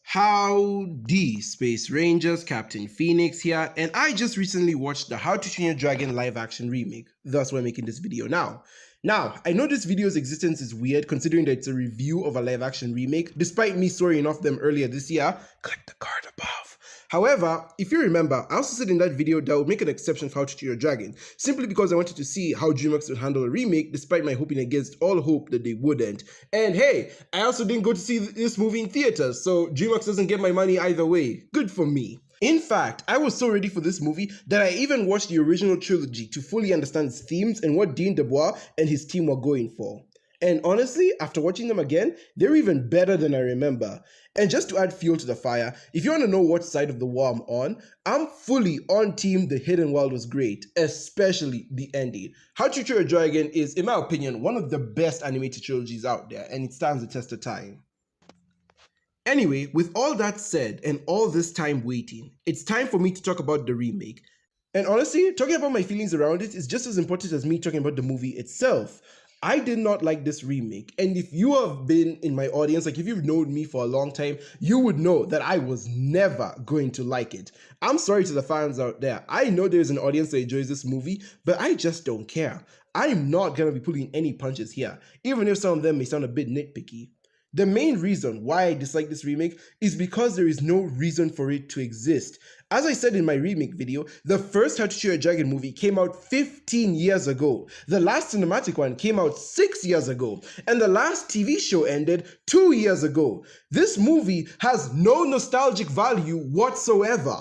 Howdy, Space Rangers, Captain Phoenix here, and I just recently watched the How to Train Your Dragon live action remake, thus we're making this video now. Now, I know this video's existence is weird considering that it's a review of a live action remake, despite me swearing off them earlier this year. Click the card above. However, if you remember, I also said in that video that I would make an exception for How to Train Your Dragon, simply because I wanted to see how Dreamworks would handle a remake, despite my hoping against all hope that they wouldn't. And hey, I also didn't go to see this movie in theaters, so Dreamworks doesn't get my money either way. Good for me. In fact, I was so ready for this movie that I even watched the original trilogy to fully understand its themes and what Dean DeBois and his team were going for. And honestly, after watching them again, they're even better than I remember. And just to add fuel to the fire, if you want to know what side of the war I'm on, I'm fully on team The Hidden World was great, especially the ending. How to Train Your Dragon is, in my opinion, one of the best animated trilogies out there, and it stands the test of time. Anyway, with all that said and all this time waiting, it's time for me to talk about the remake. And honestly, talking about my feelings around it is just as important as me talking about the movie itself. I did not like this remake, and if you have been in my audience, like if you've known me for a long time, you would know that I was never going to like it. I'm sorry to the fans out there. I know there's an audience that enjoys this movie, but I just don't care. I'm not gonna be pulling any punches here, even if some of them may sound a bit nitpicky. The main reason why I dislike this remake is because there is no reason for it to exist. As I said in my remake video, the first How to Train Your Dragon movie came out 15 years ago. The last cinematic one came out 6 years ago. And the last TV show ended 2 years ago. This movie has no nostalgic value whatsoever.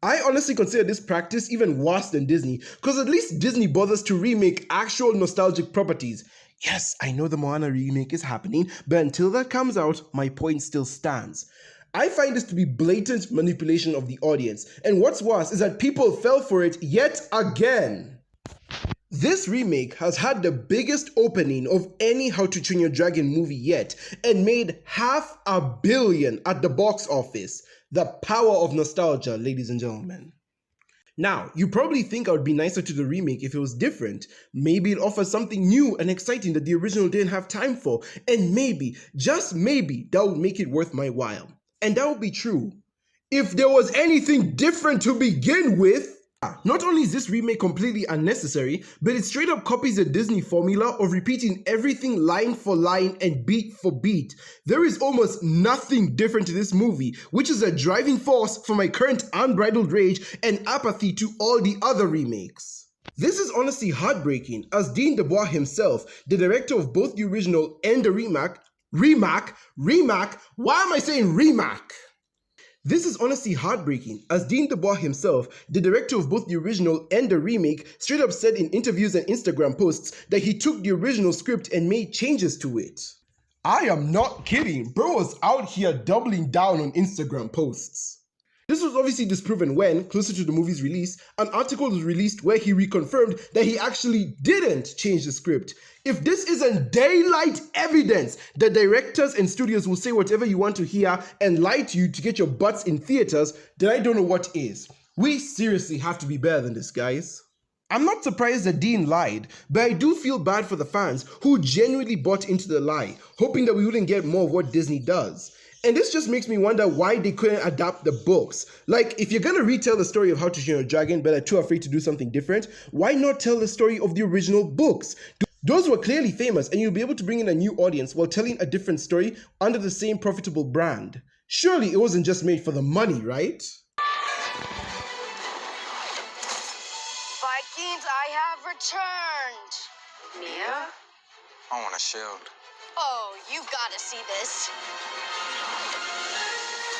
I honestly consider this practice even worse than Disney, because at least Disney bothers to remake actual nostalgic properties. Yes, I know the Moana remake is happening, but until that comes out, my point still stands. I find this to be blatant manipulation of the audience, and what's worse is that people fell for it yet again. This remake has had the biggest opening of any How to Train Your Dragon movie yet, and made $500 million at the box office. The power of nostalgia, ladies and gentlemen. Now, you probably think I would be nicer to the remake if it was different. Maybe it offers something new and exciting that the original didn't have time for, and maybe, just maybe, that would make it worth my while. And that would be true if there was anything different to begin with. Not only is this remake completely unnecessary, but it straight up copies the Disney formula of repeating everything line for line and beat for beat. There is almost nothing different to this movie, which is a driving force for my current unbridled rage and apathy to all the other remakes. This is honestly heartbreaking, as Dean DeBois himself, the director of both the original and the remake, why am I saying remake? This is honestly heartbreaking, as Dean DeBois himself, the director of both the original and the remake, straight up said in interviews and Instagram posts that he took the original script and made changes to it. I am not kidding, bro was out here doubling down on Instagram posts. This was obviously disproven when, closer to the movie's release, an article was released where he reconfirmed that he actually didn't change the script. If this isn't daylight evidence that directors and studios will say whatever you want to hear and lie to you to get your butts in theaters, then I don't know what is. We seriously have to be better than this, guys. I'm not surprised that Dean lied, but I do feel bad for the fans who genuinely bought into the lie, hoping that we wouldn't get more of what Disney does. And this just makes me wonder why they couldn't adapt the books. Like, if you're gonna retell the story of How to Train Your Dragon but are too afraid to do something different, why not tell the story of the original books? Those were clearly famous, and you'll be able to bring in a new audience while telling a different story under the same profitable brand. Surely it wasn't just made for the money, right? Vikings, I have returned. Mia? I want a shield. Oh, you gotta see this.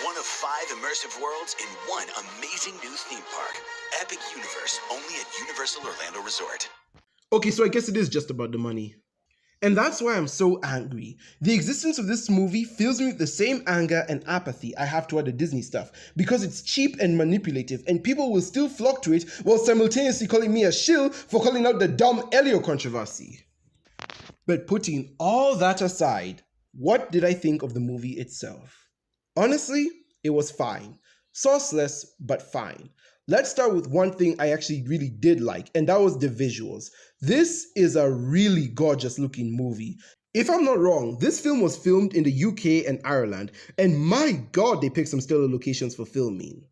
One of 5 immersive worlds in one amazing new theme park. Epic Universe, only at Universal Orlando Resort. Okay, so I guess it is just about the money. And that's why I'm so angry. The existence of this movie fills me with the same anger and apathy I have toward the Disney stuff, because it's cheap and manipulative, and people will still flock to it while simultaneously calling me a shill for calling out the dumb Elio controversy. But putting all that aside, what did I think of the movie itself? Honestly, it was fine. Sauceless, but fine. Let's start with one thing I actually really did like, and that was the visuals. This is a really gorgeous looking movie. If I'm not wrong, this film was filmed in the UK and Ireland, and my god, they picked some stellar locations for filming.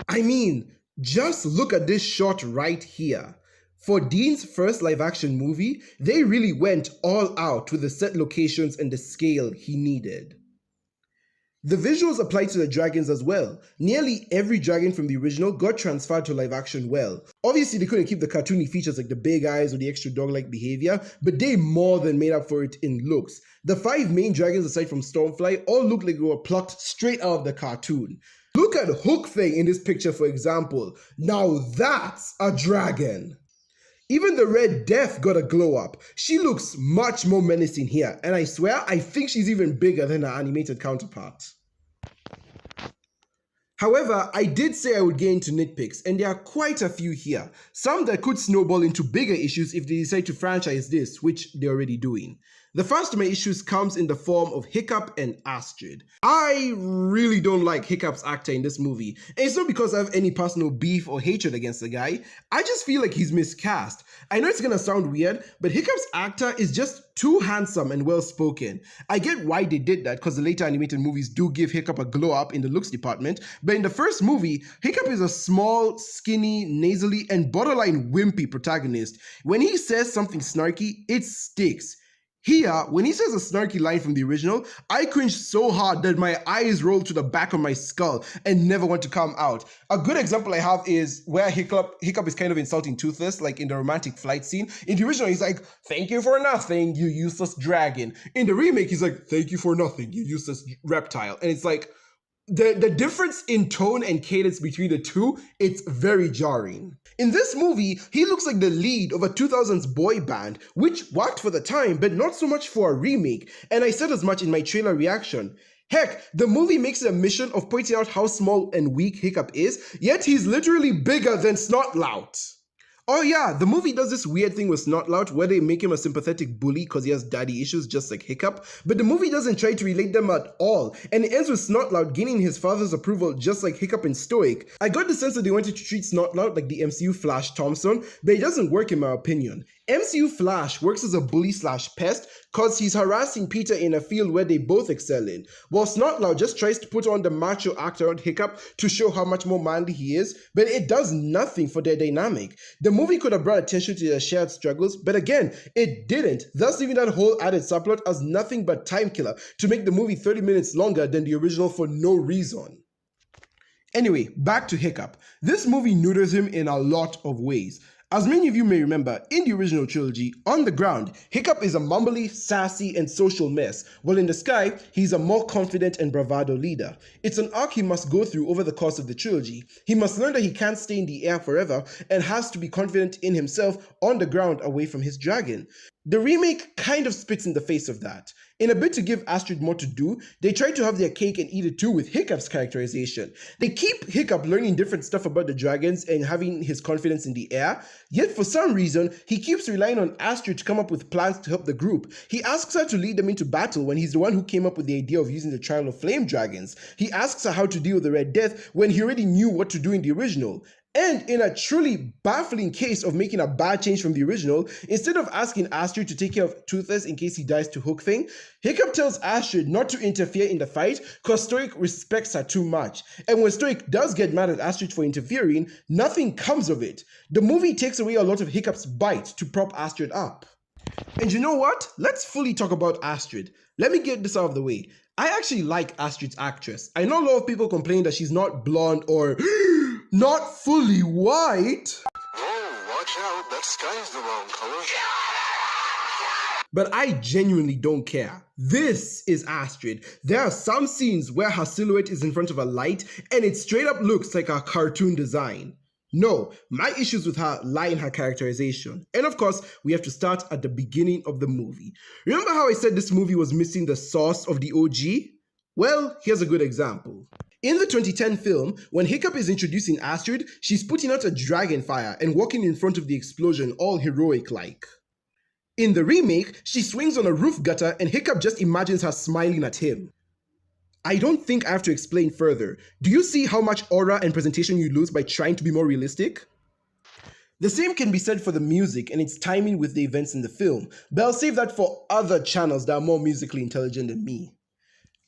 I mean, just look at this shot right here. For Dean's first live-action movie, they really went all out with the set locations and the scale he needed. The visuals apply to the dragons as well. Nearly every dragon from the original got transferred to live action well. Obviously, they couldn't keep the cartoony features like the big eyes or the extra dog-like behavior, but they more than made up for it in looks. The 5 main dragons aside from Stormfly all look like they were plucked straight out of the cartoon. Look at Hook Thing in this picture, for example. Now that's a dragon. Even the Red Death got a glow up. She looks much more menacing here, and I swear I think she's even bigger than her animated counterpart. However, I did say I would get into nitpicks, and there are quite a few here. Some that could snowball into bigger issues if they decide to franchise this, which they're already doing. The first of my issues comes in the form of Hiccup and Astrid. I really don't like Hiccup's actor in this movie, and it's not because I have any personal beef or hatred against the guy. I just feel like he's miscast. I know it's gonna sound weird, but Hiccup's actor is just too handsome and well-spoken. I get why they did that because the later animated movies do give Hiccup a glow up in the looks department, but in the first movie, Hiccup is a small, skinny, nasally, and borderline wimpy protagonist. When he says something snarky, it sticks. Here, when he says a snarky line from the original, I cringed so hard that my eyes rolled to the back of my skull and never want to come out. A good example I have is where Hiccup is kind of insulting Toothless, like in the romantic flight scene. In the original, he's like, "Thank you for nothing, you useless dragon." In the remake, he's like, "Thank you for nothing, you useless reptile." And it's like, the difference in tone and cadence between the two, it's very jarring. In this movie, he looks like the lead of a 2000s boy band, which worked for the time, but not so much for a remake, and I said as much in my trailer reaction. Heck, the movie makes it a mission of pointing out how small and weak Hiccup is, yet he's literally bigger than Snotlout. Oh yeah, the movie does this weird thing with Snotlout where they make him a sympathetic bully because he has daddy issues just like Hiccup, but the movie doesn't try to relate them at all, and it ends with Snotlout gaining his father's approval just like Hiccup in Stoic. I got the sense that they wanted to treat Snotlout like the MCU Flash Thompson, but it doesn't work in my opinion. MCU Flash works as a bully/pest cause he's harassing Peter in a field where they both excel in, while Snotlout just tries to put on the macho act around Hiccup to show how much more manly he is, but it does nothing for their dynamic. The movie could have brought attention to their shared struggles, but again, it didn't, thus leaving that whole added subplot as nothing but time killer to make the movie 30 minutes longer than the original for no reason. Anyway, back to Hiccup. This movie neuters him in a lot of ways. As many of you may remember, in the original trilogy, on the ground, Hiccup is a mumbly, sassy, and social mess, while in the sky, he's a more confident and bravado leader. It's an arc he must go through over the course of the trilogy. He must learn that he can't stay in the air forever and has to be confident in himself on the ground away from his dragon. The remake kind of spits in the face of that. In a bid to give Astrid more to do, they try to have their cake and eat it too with Hiccup's characterization. They keep Hiccup learning different stuff about the dragons and having his confidence in the air, yet for some reason, he keeps relying on Astrid to come up with plans to help the group. He asks her to lead them into battle when he's the one who came up with the idea of using the Trial of Flame dragons. He asks her how to deal with the Red Death when he already knew what to do in the original. And in a truly baffling case of making a bad change from the original, instead of asking Astrid to take care of Toothless in case he dies to Hook Thing, Hiccup tells Astrid not to interfere in the fight because Stoic respects her too much. And when Stoic does get mad at Astrid for interfering, nothing comes of it. The movie takes away a lot of Hiccup's bite to prop Astrid up. And you know what? Let's fully talk about Astrid. Let me get this out of the way. I actually like Astrid's actress. I know a lot of people complain that she's not blonde or not fully white. Whoa, watch out, that sky's the wrong color. But I genuinely don't care. This is Astrid. There are some scenes where her silhouette is in front of a light and it straight up looks like a cartoon design. No, my issues with her lie in her characterization. And of course, we have to start at the beginning of the movie. Remember how I said this movie was missing the source of the OG? Well, here's a good example. In the 2010 film, when Hiccup is introducing Astrid, she's putting out a dragon fire and walking in front of the explosion all heroic-like. In the remake, she swings on a roof gutter and Hiccup just imagines her smiling at him. I don't think I have to explain further. Do you see how much aura and presentation you lose by trying to be more realistic? The same can be said for the music and its timing with the events in the film, but I'll save that for other channels that are more musically intelligent than me.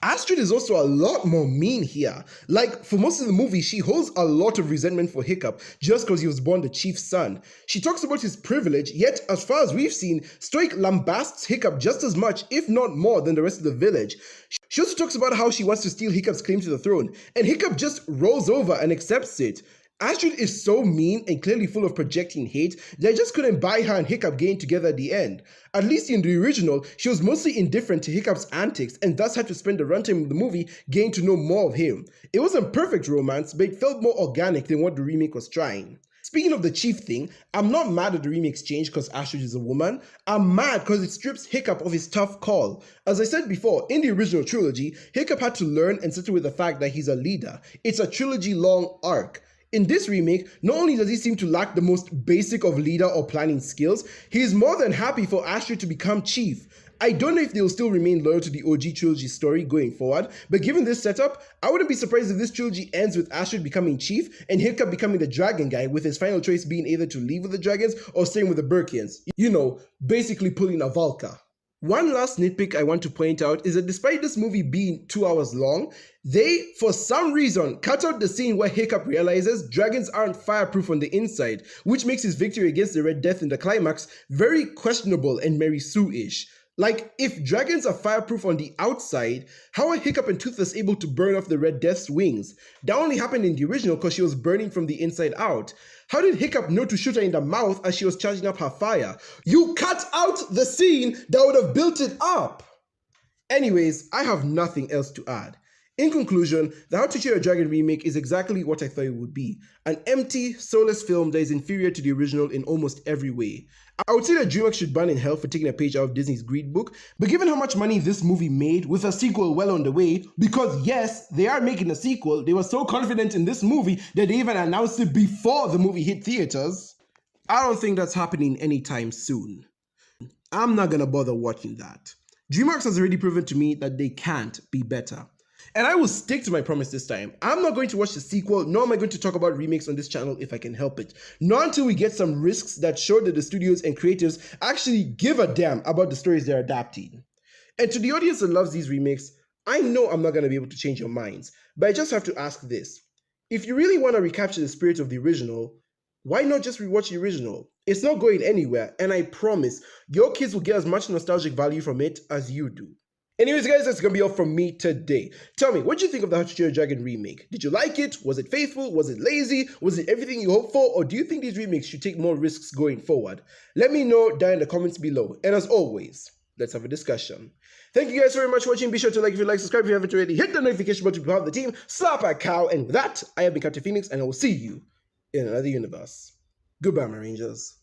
Astrid is also a lot more mean here. Like, for most of the movie, she holds a lot of resentment for Hiccup just because he was born the chief's son. She talks about his privilege, yet as far as we've seen, Stoic lambasts Hiccup just as much, if not more, than the rest of the village. She also talks about how she wants to steal Hiccup's claim to the throne, and Hiccup just rolls over and accepts it. Astrid is so mean and clearly full of projecting hate that I just couldn't buy her and Hiccup getting together at the end. At least in the original, she was mostly indifferent to Hiccup's antics and thus had to spend the runtime of the movie getting to know more of him. It wasn't perfect romance, but it felt more organic than what the remake was trying. Speaking of the chief thing, I'm not mad at the remake's change because Astrid is a woman. I'm mad because it strips Hiccup of his tough call. As I said before, in the original trilogy, Hiccup had to learn and settle with the fact that he's a leader. It's a trilogy-long arc. In this remake, not only does he seem to lack the most basic of leader or planning skills, he is more than happy for Astrid to become chief. I don't know if they'll still remain loyal to the OG trilogy story going forward, but given this setup, I wouldn't be surprised if this trilogy ends with Astrid becoming chief and Hiccup becoming the dragon guy, with his final choice being either to leave with the dragons or staying with the Birkians. You know, basically pulling a Valka. One last nitpick I want to point out is that despite this movie being 2 hours long, they, for some reason, cut out the scene where Hiccup realizes dragons aren't fireproof on the inside, which makes his victory against the Red Death in the climax very questionable and Mary Sue-ish. Like, if dragons are fireproof on the outside, how are Hiccup and Toothless able to burn off the Red Death's wings? That only happened in the original because she was burning from the inside out. How did Hiccup know to shoot her in the mouth as she was charging up her fire? You cut out the scene that would have built it up! Anyways, I have nothing else to add. In conclusion, the How to Train Your Dragon remake is exactly what I thought it would be. An empty, soulless film that is inferior to the original in almost every way. I would say that Dreamworks should burn in hell for taking a page out of Disney's Greed book, but given how much money this movie made, with a sequel well on the way, because yes, they are making a sequel, they were so confident in this movie that they even announced it before the movie hit theaters, I don't think that's happening anytime soon. I'm not gonna bother watching that. Dreamworks has already proven to me that they can't be better. And I will stick to my promise this time. I'm not going to watch the sequel, nor am I going to talk about remakes on this channel if I can help it. Not until we get some risks that show that the studios and creators actually give a damn about the stories they're adapting. And to the audience that loves these remakes, I know I'm not going to be able to change your minds, but I just have to ask this. If you really want to recapture the spirit of the original, why not just rewatch the original? It's not going anywhere, and I promise, your kids will get as much nostalgic value from it as you do. Anyways, guys, that's gonna be all from me today. Tell me, what did you think of the How to Train Your Dragon remake? Did you like it? Was it faithful? Was it lazy? Was it everything you hoped for? Or do you think these remakes should take more risks going forward? Let me know down in the comments below. And as always, let's have a discussion. Thank you guys very much for watching. Be sure to like if you like, subscribe if you haven't already, hit the notification button to be part of the team, slap a cow, and with that, I have been Captain Phoenix, and I will see you in another universe. Goodbye, my Rangers.